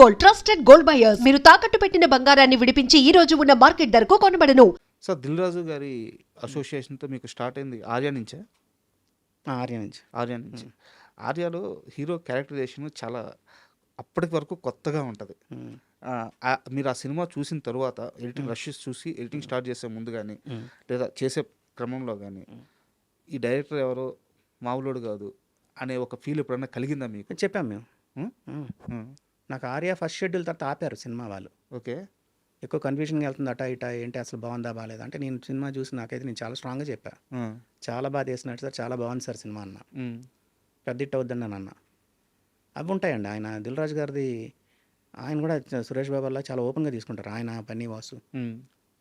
Gold, trusted gold buyers. మీరు తాకట్టు పెట్టిన బంగారాన్ని విడిపించి ఈ రోజు ఉన్న మార్కెట్ ధరకు కొనబడను. సార్ దిల్ రాజు గారి అసోసియేషన్తో మీకు స్టార్ట్ అయింది ఆర్య నుంచే. ఆర్య నుంచి. ఆర్య నుంచి. ఆర్యలో హీరో క్యారెక్టరైజేషన్ చాలా అప్పటికి వరకు కొత్తగా ఉంటుంది. మీరు ఆ సినిమా చూసిన తర్వాత ఎడిటింగ్ రషెస్ చూసి ఎడిటింగ్ స్టార్ట్ చేసే ముందు కానీ లేదా చేసే క్రమంలో కానీ ఈ డైరెక్టర్ ఎవరో మామూలుడు కాదు అనే ఒక ఫీల్ ఎప్పుడన్నా కలిగిందా మీకు? చెప్పాం మేము. నాకు ఆర్య ఫస్ట్ షెడ్యూల్ తర్వాత ఆపారు సినిమా వాళ్ళు. ఓకే. ఎక్కువ కన్ఫ్యూజన్గా వెళ్తుంది అటా ఇటా, ఏంటి అసలు బాగుందా బాగాలేదా అంటే నేను సినిమా చూసి నాకైతే నేను చాలా స్ట్రాంగ్గా చెప్పా, చాలా బాగా చేసినట్టు సార్, చాలా బాగుంది సార్ సినిమా అన్న. పెద్ద హిట్ అవుద్దని నేను అన్న. అవి ఉంటాయండి. ఆయన దిల్ రాజు గారిది, ఆయన కూడా సురేష్ బాబు వల్ల చాలా ఓపెన్గా తీసుకుంటారు. ఆయన పన్నీ వాసు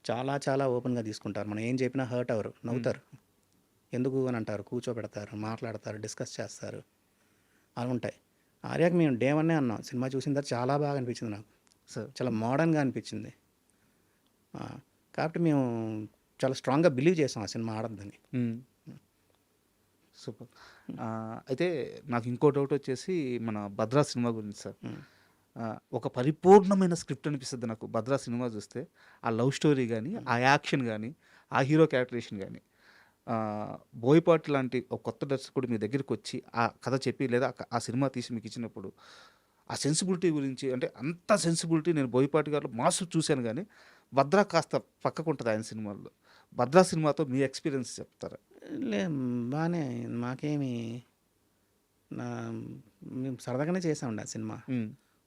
చాలా చాలా ఓపెన్గా తీసుకుంటారు. మనం ఏం చెప్పినా హర్ట్ అవ్వరు, నవ్వుతారు. ఎందుకు అని అంటారు, కూర్చోబెడతారు, మాట్లాడతారు, డిస్కస్ చేస్తారు, అవి ఉంటాయి. ఆర్యాకి మేము డే వన్నే అన్నాం, సినిమా చూసిన తర్వాత చాలా బాగా అనిపించింది నాకు సార్, చాలా మోడర్న్గా అనిపించింది. కాబట్టి మేము చాలా స్ట్రాంగ్గా బిలీవ్ చేసాం ఆ సినిమా ఆడద్దని. సూపర్. అయితే నాకు ఇంకో డౌట్ వచ్చేసి మన భద్రా సినిమా గురించి సార్. ఒక పరిపూర్ణమైన స్క్రిప్ట్ అనిపిస్తుంది నాకు భద్రా సినిమా చూస్తే. ఆ లవ్ స్టోరీ కానీ, ఆ యాక్షన్ కానీ, ఆ హీరో క్యారెక్టరేషన్ కానీ, బోయపాటి లాంటి ఒక కొత్త దర్శకుడు మీ దగ్గరికి వచ్చి ఆ కథ చెప్పి లేదా ఆ సినిమా తీసి మీకు ఇచ్చినప్పుడు ఆ సెన్సిబిలిటీ గురించి, అంటే అంత సెన్సిబిలిటీ నేను బోయపాటి గారు మాసు చూశాను కానీ భద్రా కాస్త పక్కకు ఉంటుంది ఆయన సినిమాల్లో. భద్రా సినిమాతో మీ ఎక్స్పీరియన్స్ చెప్తారా? లే, బాగానే మాకేమి, మేము సరదాగానే చేసామండి ఆ సినిమా.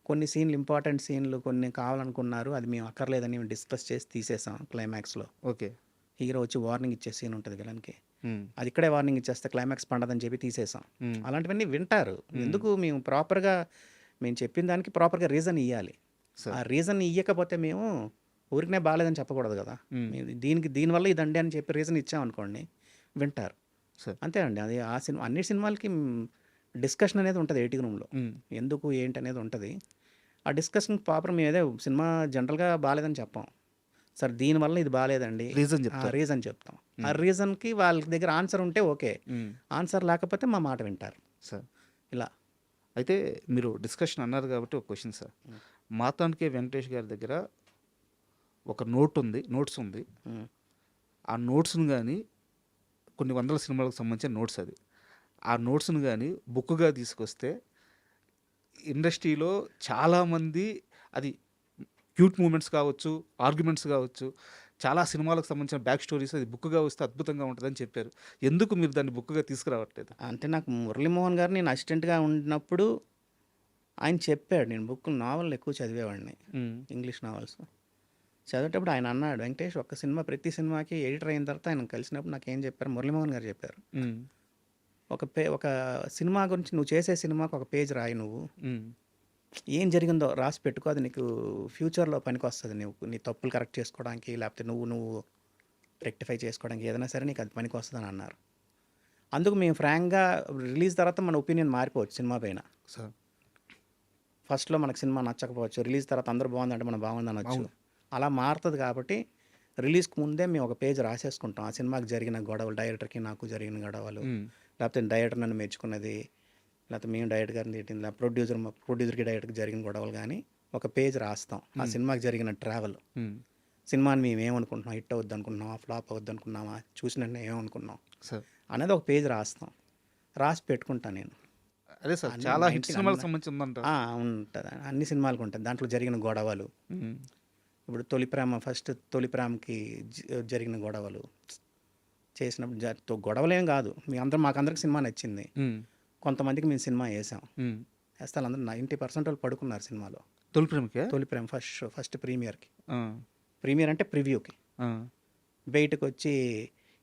కొన్ని సీన్లు, ఇంపార్టెంట్ సీన్లు కొన్ని కావాలనుకున్నారు, అది మేము అక్కర్లేదని మేము డిస్కస్ చేసి తీసేసాం క్లైమాక్స్లో. ఓకే. హీరో వచ్చి వార్నింగ్ ఇచ్చే సీన్ ఉంటుంది విలన్కి, అది ఇక్కడే వార్నింగ్ ఇచ్చేస్తే క్లైమాక్స్ పండదని చెప్పి తీసేసాం. అలాంటివన్నీ వింటారు. ఎందుకు మేము ప్రాపర్గా మేము చెప్పిన దానికి ప్రాపర్గా రీజన్ ఇవ్వాలి. ఆ రీజన్ ఇవ్వకపోతే మేము ఊరికనే బాగాలేదని చెప్పకూడదు కదా. దీనివల్ల ఇదండి అని చెప్పి రీజన్ ఇచ్చామనుకోండి, వింటారు. అంతే అండి. అది ఆ సినిమా, అన్ని సినిమాలకి డిస్కషన్ అనేది ఉంటుంది ఎడిటింగ్ రూమ్లో, ఎందుకు ఏంటి అనేది ఉంటుంది. ఆ డిస్కషన్ ప్రాపర్ మేము ఏదో సినిమా జనరల్గా బాగాలేదని చెప్పాం సార్, దీనివల్ల ఇది బాగాలేదండి, రీజన్ చెప్తాం. ఆ రీజన్కి వాళ్ళ దగ్గర ఆన్సర్ ఉంటే ఓకే, ఆన్సర్ లేకపోతే మా మాట వింటారు సార్. ఇలా అయితే మీరు డిస్కషన్ అన్నారు కాబట్టి ఒక క్వశ్చన్ సార్. మాతాంకే వెంకటేష్ గారి దగ్గర ఒక నోట్స్ ఉంది. ఆ నోట్స్ను కానీ కొన్ని వందల సినిమాలకు సంబంధించిన నోట్స్, అది ఆ నోట్స్ను కానీ బుక్గా తీసుకొస్తే ఇండస్ట్రీలో చాలామంది అది క్యూట్ మూమెంట్స్ కావచ్చు, ఆర్గ్యుమెంట్స్ కావచ్చు, చాలా సినిమాలకు సంబంధించిన బ్యాక్ స్టోరీస్ అది బుక్గా వస్తే అద్భుతంగా ఉంటుందని చెప్పారు. ఎందుకు మీరు దాన్ని బుక్గా తీసుకురావట్లేదు? అంటే నాకు మురళీమోహన్ గారు నేను అసిస్టెంట్గా ఉన్నప్పుడు ఆయన చెప్పాడు, నేను నావల్ ఎక్కువ చదివేవాడిని, ఇంగ్లీష్ నావల్స్ చదివేటప్పుడు ఆయన అన్నాడు, వెంకటేష్ ఒక్క సినిమా, ప్రతి సినిమాకి ఎడిటర్ అయిన తర్వాత ఆయన కలిసినప్పుడు నాకు ఏం చెప్పారు, మురళీమోహన్ గారు చెప్పారు, ఒక సినిమా గురించి నువ్వు చేసే సినిమాకి ఒక పేజ్ రాయి, నువ్వు ఏం జరిగిందో రాసి పెట్టుకో, అది నీకు ఫ్యూచర్లో పనికి వస్తుంది, నీ తప్పులు కరెక్ట్ చేసుకోవడానికి, లేకపోతే నువ్వు రెక్టిఫై చేసుకోవడానికి, ఏదైనా సరే నీకు అది పనికి వస్తుందని అన్నారు. అందుకు మేము ఫ్రాంక్గా రిలీజ్ తర్వాత మన ఒపీనియన్ మారిపోవచ్చు సినిమా పైన. ఫస్ట్లో మనకు సినిమా నచ్చకపోవచ్చు, రిలీజ్ తర్వాత అందరూ బాగుందంటే మనం బాగుంది అనొచ్చు, అలా మారుతుంది. కాబట్టి రిలీజ్కి ముందే మేము ఒక పేజ్ రాసేసుకుంటాం, ఆ సినిమాకి జరిగిన గొడవలు, డైరెక్టర్కి నాకు జరిగిన గొడవలు, లేకపోతే డైరెక్టర్ నన్ను మెచ్చుకున్నది, లేకపోతే మేము డైరెక్టర్ గారిని తిట్టింది, ప్రొడ్యూసర్కి డైరెక్టర్కి జరిగిన గొడవలు కానీ ఒక పేజ్ రాస్తాం. ఆ సినిమాకి జరిగిన ట్రావెల్, సినిమాని మేము ఏమనుకుంటున్నాం, హిట్ అవుద్ది అనుకుంటున్నామా, ఫ్లాప్ అవుద్ది అనుకున్నామా, చూసినట్టు ఏమనుకున్నాం అనేది ఒక పేజ్ రాస్తాం, రాసి పెట్టుకుంటాను నేను. అదే సార్, చాలా హిట్ సినిమాలకు సంబంధించి ఉంటుంది, అన్ని సినిమాలకు ఉంటుంది, దాంట్లో జరిగిన గొడవలు. ఇప్పుడు తొలి ప్రేమకి జరిగిన గొడవలు చేసినప్పుడు గొడవలేం కాదు, మాకందరికి సినిమా నచ్చింది, కొంతమందికి మేము సినిమా వేసాం, వేస్తే అందరూ 90% వాళ్ళు పడుకున్నారు సినిమాలో. తొలి ప్రేమ ఫస్ట్ ప్రీమియర్ అంటే ప్రివ్యూకి బయటకు వచ్చి,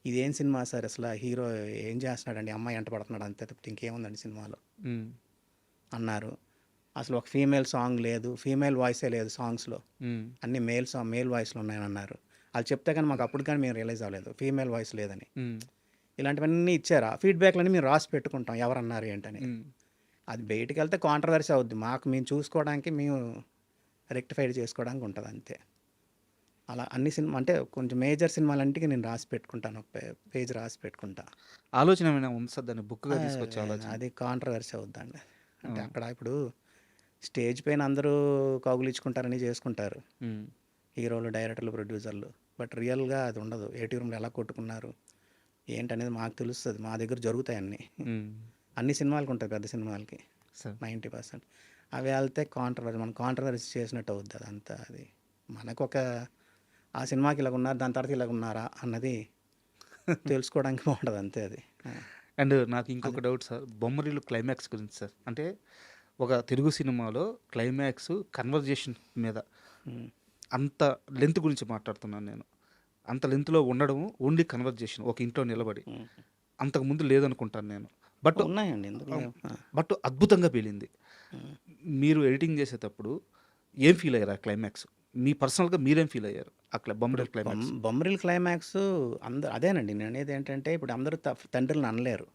ఇదేం సినిమా సార్, అసలు హీరో ఏం చేస్తున్నాడండి, అమ్మాయి ఎంట పడుతున్నాడు అంతే తప్పితే ఇంకేముందండి సినిమాలో అన్నారు. అసలు ఒక ఫీమేల్ సాంగ్ లేదు, ఫీమేల్ వాయిసే లేదు సాంగ్స్లో, అన్ని మేల్ వాయిస్లో ఉన్నాయని అన్నారు. వాళ్ళు చెప్తే కానీ మాకు అప్పుడు కానీ మేము రియలైజ్ అవ్వలేదు ఫీమేల్ వాయిస్ లేదని. ఇలాంటివన్నీ ఇచ్చారు, ఆ ఫీడ్బ్యాక్లన్నీ మేము రాసి పెట్టుకుంటాం ఎవరన్నారు ఏంటని. అది బయటికి వెళ్తే కాంట్రవర్సీ అవుద్ది, మేము చూసుకోవడానికి, మేము రెక్టిఫైడ్ చేసుకోవడానికి ఉంటుంది అంతే. అలా అన్ని సినిమా అంటే కొంచెం మేజర్ సినిమాలంటికి నేను రాసి పెట్టుకుంటాను, ఒక పేజ్ రాసి పెట్టుకుంటా. ఆలోచన ఉంది సార్ దాన్ని బుక్గా తీసుకొచ్చే ఆలోచన? అది కాంట్రవర్సీ అవుద్దండి. అంటే అక్కడ ఇప్పుడు స్టేజ్ పైన అందరూ కౌగులించుకుంటారని చేసుకుంటారు ఉమ్, హీరోలు, డైరెక్టర్లు, ప్రొడ్యూసర్లు. బట్ రియల్గా అది ఉండదు. ఏటీ రూమ్లో ఎలా కొట్టుకున్నారు ఏంటనేది మాకు తెలుస్తుంది. మా దగ్గర జరుగుతాయి ఉమ్, అన్ని సినిమాలకు ఉంటుంది, పెద్ద సినిమాలకి సార్ 90%. అవి వెళ్తే కాంట్రవర్సీ, మనం కాంట్రవర్సీ చేసినట్టు అవుద్ది అదంతా. అది మనకు ఒక ఆ సినిమాకి ఇలాగ ఉన్నారు, దాని తర్వాత ఇలాగ ఉన్నారా అన్నది తెలుసుకోవడానికి బాగుంటుంది అంతే. అది అండ్ నాకు ఇంకొక డౌట్ సార్, బొమ్మరిల్లు క్లైమాక్స్ గురించి సార్. అంటే ఒక తెలుగు సినిమాలో క్లైమాక్స్ కన్వర్జేషన్ మీద ఉమ్. అంత లెంత్ గురించి మాట్లాడుతున్నాను నేను. అంత లెంత్లో ఉండడము ఓన్లీ కన్వర్జేషన్ ఒక ఇంట్లో నిలబడి ఉమ్. అంతకుముందు లేదనుకుంటాను నేను. బట్ ఉన్నాయండి, ఎందుకు లేవు? బట్ అద్భుతంగా పేలింది. ఉమ్. మీరు ఎడిటింగ్ చేసేటప్పుడు ఏం ఫీల్ అయ్యారు ఆ క్లైమాక్స్? మీ పర్సనల్గా మీరేం ఫీల్ అయ్యారు అట్లా బొమ్మరిల్లు క్లైమాక్స్? బొమ్మరిల్ క్లైమాక్స్ అదేనండి నేను అనేది ఏంటంటే, ఇప్పుడు అందరూ తండ్రిని అనలేరు.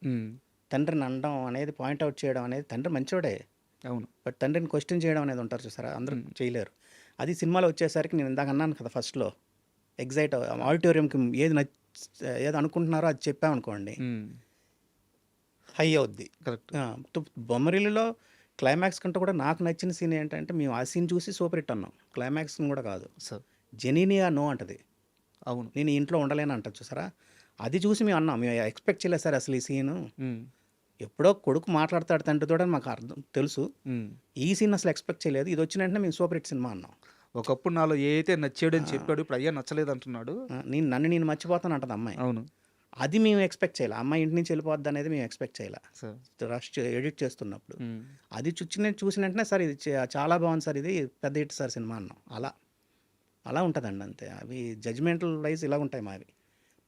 తండ్రిని అనడం అనేది, పాయింట్అవుట్ చేయడం అనేది, తండ్రి మంచోడే, అవును. బట్ తండ్రిని క్వశ్చన్ చేయడం అనేది ఉంటారు చూసారా, అందరూ చేయలేరు. అది సినిమాలో వచ్చేసరికి నేను ఇందాక అన్నాను కదా ఫస్ట్లో, ఎగ్జైట్ ఆడిటోరియంకి ఏది అనుకుంటున్నారో అది చెప్పామనుకోండి హై అవుద్ది. కరెక్ట్. బొమ్మరిల్లులో క్లైమాక్స్ కంటే కూడా నాకు నచ్చిన సీన్ ఏంటంటే, మేము ఆ సీన్ చూసి సూపర్ హిట్ అన్నాం. క్లైమాక్స్ కూడా కాదు, సార్ జెనీనియా నో అంటది, అవును. నేను ఈ ఇంట్లో ఉండలేను అంటది చూసారా, అది చూసి మేము అన్నాం. మేము ఎక్స్పెక్ట్ చేయలేదు సార్ అసలు ఈ సీను. ఎప్పుడో కొడుకు మాట్లాడతాడు తండ్రితో అని మాకు అర్థం తెలుసు, ఈ సీన్ అసలు ఎక్స్పెక్ట్ చేయలేదు. ఇది వచ్చిన వెంటనే మేము సూపర్ హిట్ సినిమా అన్నాం. ఒకప్పుడు నాలో ఏ అయితే నచ్చాడు అని చెప్పాడు, ఇప్పుడు అయ్యా నచ్చలేదు అంటున్నాడు. నేను మర్చిపోతాను అంటది అమ్మాయి. అవును అది మేము ఎక్స్పెక్ట్ చేయాలి. అమ్మాయి ఇంటి నుంచి వెళ్ళిపోద్ది అనేది మేము ఎక్స్పెక్ట్ చేయాలి సార్. రష్ ఎడిట్ చేస్తున్నప్పుడు. అది చూసిన వెంటనే సార్ ఇది చాలా బాగుంది సార్, ఇది పెద్ద హిట్ సార్ సినిమా అన్నాం. అలా ఉంటుందండి అంతే. అవి జడ్జ్మెంటల్ వైజ్ ఇలా ఉంటాయి మావి.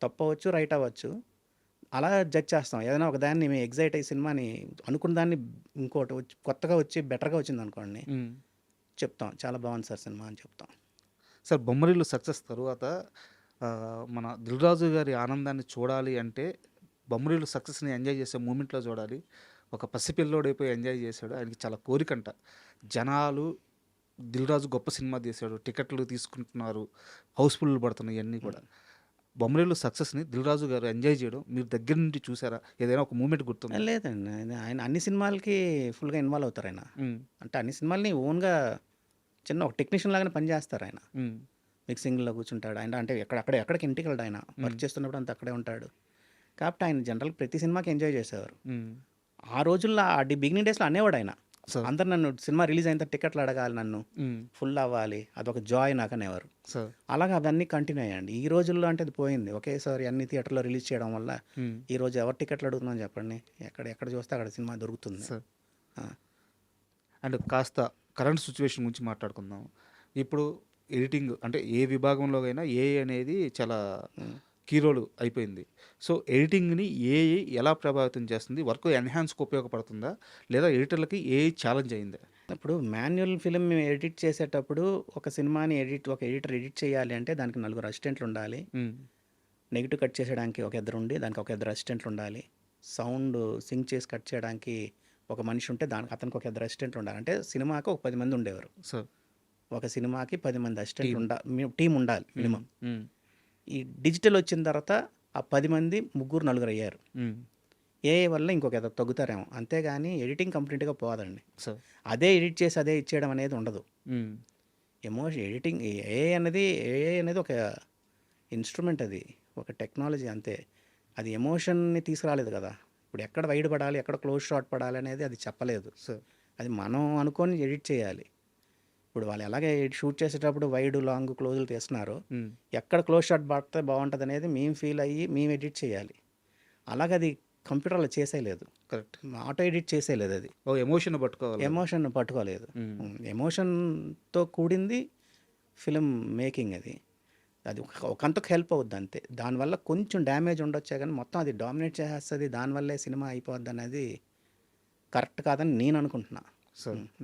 తప్పు అవ్వచ్చు, రైట్ అవ్వచ్చు, అలా జడ్జ్ చేస్తాం. ఏదైనా ఒక దాన్ని మేము ఎగ్జైట్ అయ్యి సినిమాని అనుకున్న దాన్ని ఇంకోటి వచ్చి కొత్తగా వచ్చి బెటర్గా వచ్చింది అనుకోండి, చెప్తాం చాలా బాగుంది సార్ సినిమా అని చెప్తాం. సార్ బొమ్మరిల్లు సక్సెస్ తర్వాత మన దిల్ రాజు గారి ఆనందాన్ని చూడాలి అంటే బొమ్మరిల్లు సక్సెస్ని ఎంజాయ్ చేసే మూమెంట్లో చూడాలి. ఒక పసిపిల్లోడైపోయి ఎంజాయ్ చేశాడు, ఆయనకి చాలా కోరికంట. జనాలు దిల్ రాజు గొప్ప సినిమా తీశాడు, టికెట్లు తీసుకుంటున్నారు, హౌస్ఫుల్ పడుతున్నాయి, ఇవన్నీ కూడా. బొమ్మరిల్లు సక్సెస్ని దిల్ రాజు గారు ఎంజాయ్ చేయడం మీరు దగ్గర నుండి చూసారా? ఏదైనా ఒక మూమెంట్ గుర్తుంది? లేదండి, ఆయన అన్ని సినిమాలకి ఫుల్గా ఇన్వాల్వ్ అవుతారు ఆయన. అంటే అన్ని సినిమాలని ఓన్గా చిన్న ఒక టెక్నీషియన్ లాగానే పనిచేస్తారు ఆయన. మిక్సింగ్లో కూర్చుంటాడు ఆయన, అంటే ఎక్కడికి ఇంటికి వెళ్ళాడు ఆయన, వర్క్ చేస్తున్నప్పుడు అంతా అక్కడే ఉంటాడు. కాబట్టి ఆయన జనరల్ ప్రతి సినిమాకి ఎంజాయ్ చేసేవారు. ఆ రోజుల్లో ఆ బిగినింగ్ డేస్లో అనేవాడు ఆయన, అందరు నన్ను సినిమా రిలీజ్ అయిన తర్వాత టికెట్లు అడగాలి, నన్ను ఫుల్ అవ్వాలి, అదొక జాయ్ నాకు అనేవారు. అలాగే అవన్నీ కంటిన్యూ అయ్యండి. ఈ రోజుల్లో అంటే అది పోయింది, ఒకేసారి అన్ని థియేటర్లో రిలీజ్ చేయడం వల్ల ఈ రోజు ఎవరు టికెట్లు అడుగుతున్నాం చెప్పండి, ఎక్కడ చూస్తే అక్కడ సినిమా దొరుకుతుంది. అండ్ కాస్త కరెంట్ సిచ్యువేషన్ గురించి మాట్లాడుకుందాం. ఇప్పుడు ఎడిటింగ్ అంటే ఏ విభాగంలో అయినా ఏఐ అనేది చాలా కీ రోల్ అయిపోయింది. సో ఎడిటింగ్ని ఏఐ ఎలా ప్రభావితం చేస్తుంది? వర్క్ ఎన్హాన్స్కి ఉపయోగపడుతుందా, లేదా ఎడిటర్లకి ఏఐ ఛాలెంజ్ అయిందా? ఇప్పుడు మాన్యువల్ ఫిలిం మేము ఎడిట్ చేసేటప్పుడు ఒక సినిమాని ఒక ఎడిటర్ ఎడిట్ చేయాలి అంటే దానికి 4 అసిస్టెంట్లు ఉండాలి. నెగిటివ్ కట్ చేసేయడానికి ఒక ఇద్దరు ఉండి దానికి ఒక 2 అసిస్టెంట్లు ఉండాలి. సౌండ్ సింక్ చేసి కట్ చేయడానికి ఒక మనిషి ఉంటే దానికి అతనికి ఒక 2 అసిస్టెంట్లు ఉండాలి. అంటే సినిమాకి ఒక 10 మంది ఉండేవారు. ఒక సినిమాకి 10 మంది అసిస్టెంట్లు టీం ఉండాలి మినిమం. ఈ డిజిటల్ వచ్చిన తర్వాత ఆ 10 మంది 3-4 అయ్యారు. ఏఐ వల్ల ఇంకొక ఎదరు తగ్గుతారేమో, అంతేగాని ఎడిటింగ్ కంప్లీట్గా పోదండి. అదే ఎడిట్ చేసి అదే ఇచ్చేయడం అనేది ఉండదు. ఎడిటింగ్ ఏఐ అనేది ఒక ఇన్స్ట్రుమెంట్, అది ఒక టెక్నాలజీ అంతే. అది ఎమోషన్ని తీసుకురాలేదు కదా. ఇప్పుడు ఎక్కడ వైడ్ పడాలి, ఎక్కడ క్లోజ్ షాట్ పడాలి అనేది అది చెప్పలేదు. అది మనం అనుకొని ఎడిట్ చేయాలి. ఇప్పుడు వాళ్ళు ఎలాగే షూట్ చేసేటప్పుడు వైడ్ లాంగ్ క్లోజులు తీస్తున్నారో, ఎక్కడ క్లోజ్ షాట్ పడితే బాగుంటుంది అనేది మేము ఫీల్ అయ్యి మేము ఎడిట్ చేయాలి. అలాగే అది కంప్యూటర్లో చేసేయలేదు, కరెక్ట్, ఆటో ఎడిట్ చేసేయలేదు. అది ఎమోషన్ పట్టుకోలేదు. ఎమోషన్తో కూడింది ఫిలిం మేకింగ్. అది ఒకంతకు హెల్ప్ అవుద్ది అంతే. దానివల్ల కొంచెం డ్యామేజ్ ఉండొచ్చే కానీ మొత్తం అది డామినేట్ చేసేస్తుంది, దానివల్లే సినిమా అయిపోద్ది అనేది కరెక్ట్ కాదని నేను అనుకుంటున్నా.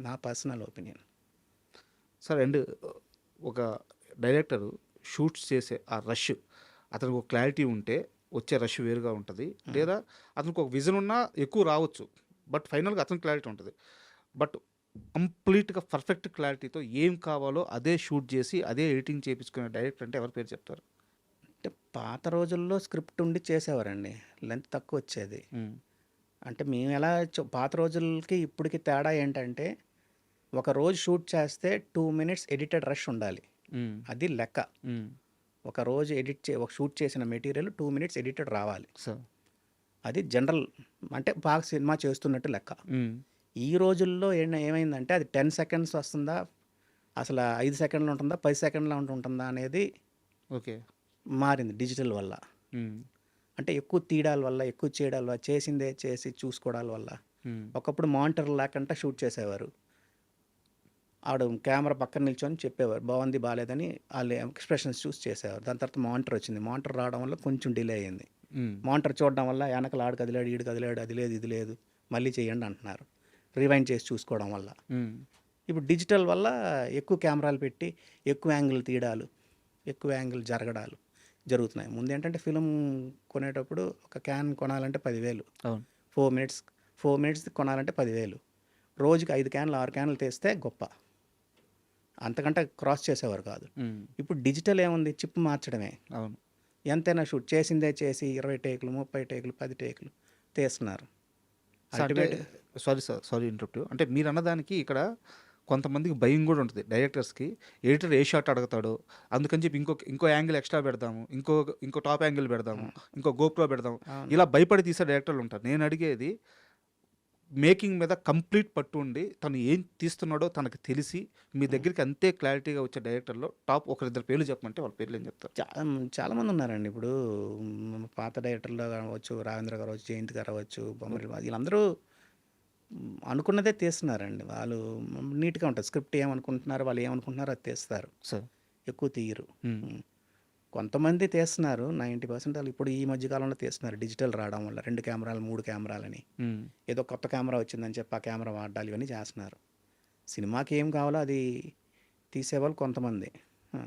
నా పర్సనల్ ఒపీనియన్ సార్. అండ్ ఒక డైరెక్టరు షూట్స్ చేసే ఆ రష్, అతనికి ఒక క్లారిటీ ఉంటే వచ్చే రష్ వేరుగా ఉంటుంది, లేదా అతనికి ఒక విజన్ ఉన్నా ఎక్కువ రావచ్చు, బట్ ఫైనల్గా అతనికి క్లారిటీ ఉంటుంది. బట్ కంప్లీట్గా పర్ఫెక్ట్ క్లారిటీతో ఏం కావాలో అదే షూట్ చేసి అదే ఎడిటింగ్ చేయించుకునే డైరెక్టర్ అంటే ఎవరి పేరు చెప్తారు? అంటే పాత రోజుల్లో స్క్రిప్ట్ ఉండి చేసేవారండి, లెంత్ తక్కువ వచ్చేది. అంటే మేము ఎలా పాత రోజులకి ఇప్పటికి తేడా ఏంటంటే, ఒక రోజు షూట్ చేస్తే 2 మినిట్స్ ఎడిటెడ్ రష్ ఉండాలి. హ్మ్. అది లెక్క. హ్మ్. ఒక రోజు ఒక షూట్ చేసిన మెటీరియల్ 2 మినిట్స్ ఎడిటెడ్ రావాలి. సార్. అది జనరల్, అంటే బాగా సినిమా చేస్తున్నట్టు లెక్క. హ్మ్. ఈ రోజుల్లో ఏమైందంటే అది 10 సెకండ్స్ వస్తుందా, అసలు 5 సెకండ్లు ఉంటుందా, 10 సెకండ్ల ఉంటుందా అనేది ఓకే. మారింది డిజిటల్ వల్ల. హ్మ్. అంటే ఎక్కువ తీయడాల వల్ల, ఎక్కువ చేయడాల వల్ల, చేసిందే చేసి చూసుకోవడాల వల్ల. హ్మ్. ఒకప్పుడు మానిటర్ లేకుండా షూట్ చేసేవారు. ఆవిడ కెమెరా పక్కన నిల్చొని చెప్పేవారు బాగుంది బాగాలేదని, వాళ్ళు ఎక్స్ప్రెషన్స్ చూసి చేసేవారు. దాని తర్వాత మానిటర్ వచ్చింది. మానిటర్ రావడం వల్ల కొంచెం డిలే అయ్యింది. హ్మ్. మానిటర్ చూడడం వల్ల వెనకల ఆడు కదిలాడు, ఈడు కదిలాడు, అది లేదు ఇది లేదు, మళ్ళీ చేయండి అంటున్నారు రివైండ్ చేసి చూసుకోవడం వల్ల. హ్మ్. ఇప్పుడు డిజిటల్ వల్ల ఎక్కువ కెమెరాలు పెట్టి ఎక్కువ యాంగిల్ తీయడాలు, ఎక్కువ యాంగిల్ జరగడాలు జరుగుతున్నాయి. ముందు ఏంటంటే ఫిలిం కొనేటప్పుడు ఒక క్యాన్ కొనాలంటే 10,000, అవును. 4 మినిట్స్ కొనాలంటే 10,000. రోజుకి 5 క్యాన్లు 6 క్యాన్లు తీస్తే గొప్ప, అంతకంటే క్రాస్ చేసేవారు కాదు. హ్మ్. ఇప్పుడు డిజిటల్ ఏముంది, చిప్ మార్చడమే. అవును. ఎంతైనా షూట్ చేసిందే చేసి 20 టేకులు 30 టేకులు 10 టేకులు తీస్తున్నారు. సార్ అంటే అల్టిమేట్ సారీ ఇంటరప్ట్. అంటే మీరన్న దానికి ఇక్కడ కొంతమందికి భయం గూడా ఉంటది. డైరెక్టర్స్‌కి ఎడిటర్ ఏ షాట్ అడుగుతాడో, అందుకని చెప్పి ఇంకో యాంగిల్ ఎక్స్‌ట్రా పెడదాము. ఇంకో టాప్ యాంగిల్ పెడదాము. ఇంకో గోప్రో పెడదాం. అవును. ఇలా భయపడి తీసే డైరెక్టర్లు ఉంటారు. నేను అడిగేది మేకింగ్ మీద కంప్లీట్ పట్టు ఉండి, తను ఏం తీస్తున్నాడో తనకు తెలిసి, మీ దగ్గరికి అంతే క్లారిటీగా వచ్చే డైరెక్టర్‌లో టాప్ ఒకరిద్దరు పేర్లు చెప్పమంటే వాళ్ళ పేర్లు ఏం చెప్తారు? చాలామంది ఉన్నారండి. ఇప్పుడు పాత డైరెక్టర్లు కావచ్చు, రాఘవేంద్ర గారు అవ్వచ్చు, జయంత్ గారు అవ్వచ్చు, బొమ్మరి వీళ్ళందరూ అనుకున్నదే తీస్తున్నారండి. వాళ్ళు నీట్గా ఉంటుంది. స్క్రిప్ట్ ఏమనుకుంటున్నారో, వాళ్ళు ఏమనుకుంటున్నారో అది తీస్తారు. సార్. ఎక్కువ తీయరు. హ్మ్. కొంతమంది తీస్తున్నారు. 90% వాళ్ళు ఇప్పుడు ఈ మధ్య కాలంలో తీస్తున్నారు. డిజిటల్ రావడం వల్ల 2 కెమెరాలు 3 కెమెరాలని, హ్మ్. ఏదో కొత్త కెమెరా వచ్చిందని చెప్పి ఆ కెమెరా వాడాలి, ఇవన్నీ చేస్తున్నారు. సినిమాకి ఏం కావాలో అది తీసేవాళ్ళు కొంతమంది. ఆ,